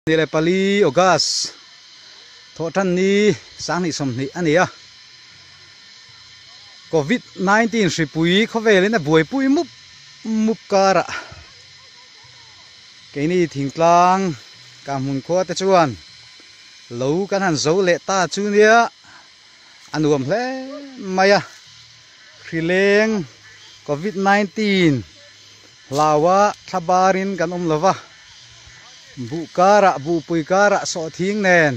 Nile pali ogas thotan ni sang ni som ni ania COVID-19 sipui khove lena buai pui mup kara cái ni thing tlang ka mun kho te chuan lo kan han zo le ta chu nia anuam hle maya khrileng COVID-19 lawa thabarin kan lova bu kara bu pui kara so thing nen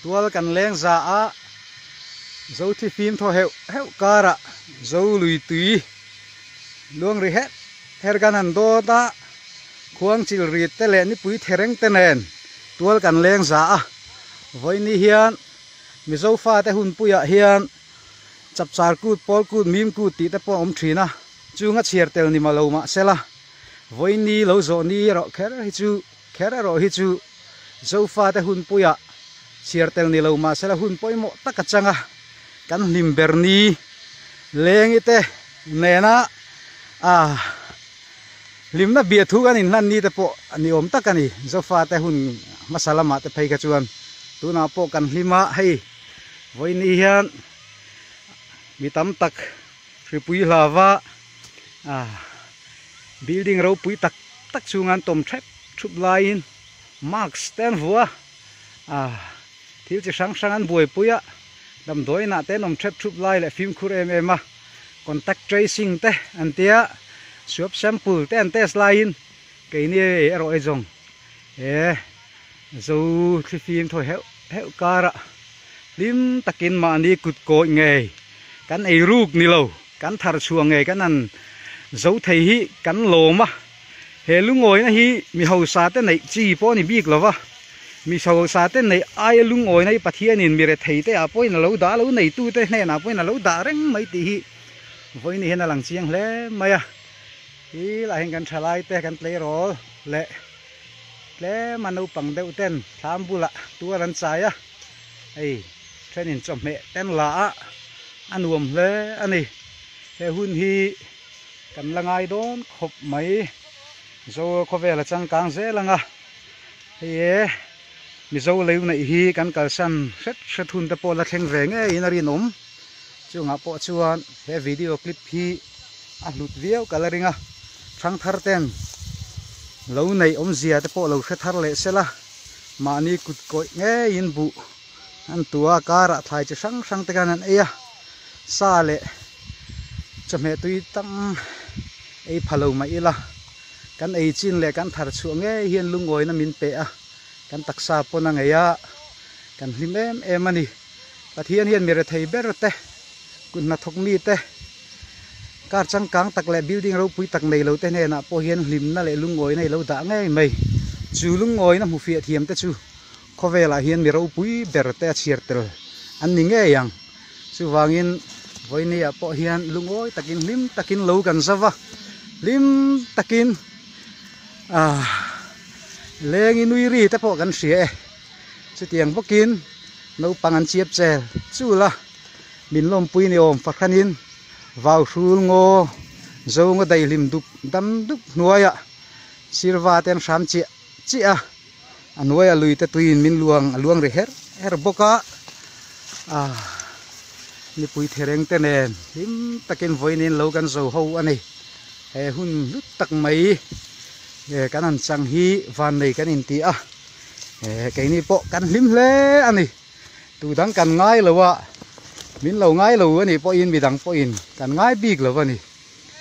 tual kan leng za a zo thi phim tho heu kara zo lui tui luang ri het her kan an do ta khuang chil ri te le ni pui thereng te nen tual kan leng za a voi ni hian mi zo fa te hun puya hian chap char kut pol kut mim kut ti te po om thina chunga chiar tel ni malo ma sela voi ni lo zo ni ro kher hi chu khera ro hi chu zo fa te hun puya chiar tel ni lo ma sela hun poi mo takachanga kan limber ni leng ite nena limna bia thu kan in nan ni te po ani om takani zo fa te hun masala ma te phei ka chuan tuna po kan lima hei voi ni hian mi tam tak ripui hlawa building ro pui tak tak chungan tom thep thup lain max ten vua thil chi sang sang an buai puya dam doi na te nom thep thup lai le film khur em a contact tracing te antia swab sample te an test lain ke ni ero e jong zo thi film thoi heu kara lim takin ma ni kut ko nge kan ei ruk ni lo kan thar chuang nge kan an zo thei hi kan lo ma he lungoi na hi mi ho sa te nei chi po ni bik lova mi so sa te nei ai lungoi nei pathian in mi re thei te a poina lo da lo nei tu te hne na poina lo da reng mai ti hi voi ni hena lang chiang hle maya hi la heng kan thalai te kan play rol le manu pang deu ten tham bula tua ran chaya ei trenin chom me ten la anuam le ani he hun hi kan langai don khop mai zo ko ve la chang kang ze langa ye mi zo leu nei hi kan kal san set hun te po la thleng ve nge in ari nom chunga po chuan he video clip hi a lut viau coloringa thang thar ten lo nei om zia te po lo khe thar le sela mani kut koi nge in bu an tua kara thai chi sang sang te kan an eya sa le chame tui tang ei phalo mai ila kan ei chin le kan thar chu nge hian lungoi na min pe a kan taksa pona ngeya kan hlim em ani pathian hian mi re thei ber te kun na thok mi te kar chang kang tak le building ro pui tak nei lo te ne na po hian hlim na le lungoi nei lo da nge mai chu lungoi na mu fi thiam te chu khovela hian mi ro pui ber te chiar tel an ni nge yang chu wangin voi ni a po hian lungoi takin hlim takin lo kan zawa lim takin leng inui ri te po kan sia chu tiang bokin no pangan chiap chel chu la min lom pui ni om fakhanin vào sul ngo zo ngo dai lim dup dam dup nuaya sirwa ten sam chi a anuaya lui te tuin min luang ri her boka ni pui thereng te nen lim takin voinin lo kan zo ho ani he hun lut tak mai kan an chang hi van nei kan in ti a cái ni po kan lim hle ani tu dang kan ngai lowa min lo ngai lo ani po in mi dang po in kan ngai big lo ani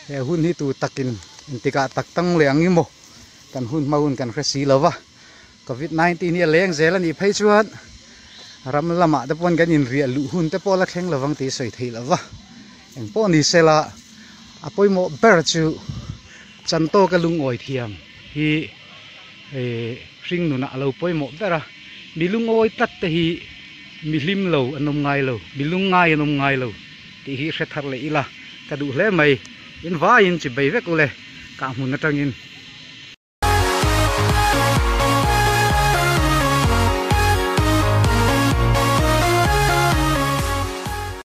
he hun hi tu takin intika tak tang le angi mo kan hun maun kan khasi lowa COVID-19 ni leng zel ani phei chuan ram lama te pon kan in ria lu hun te po la thleng lawang ti soi thei lawa eng po ni sela apoi mo ber chu chanto ka lung oi thiam hi ring nu na lo poi mo bera milung oi tat te hi milim lo anom ngai lo milung ngai anom ngai lo ti hi se thar le ila ka du hle mai in va in chi bai vek ule ka hun na tangin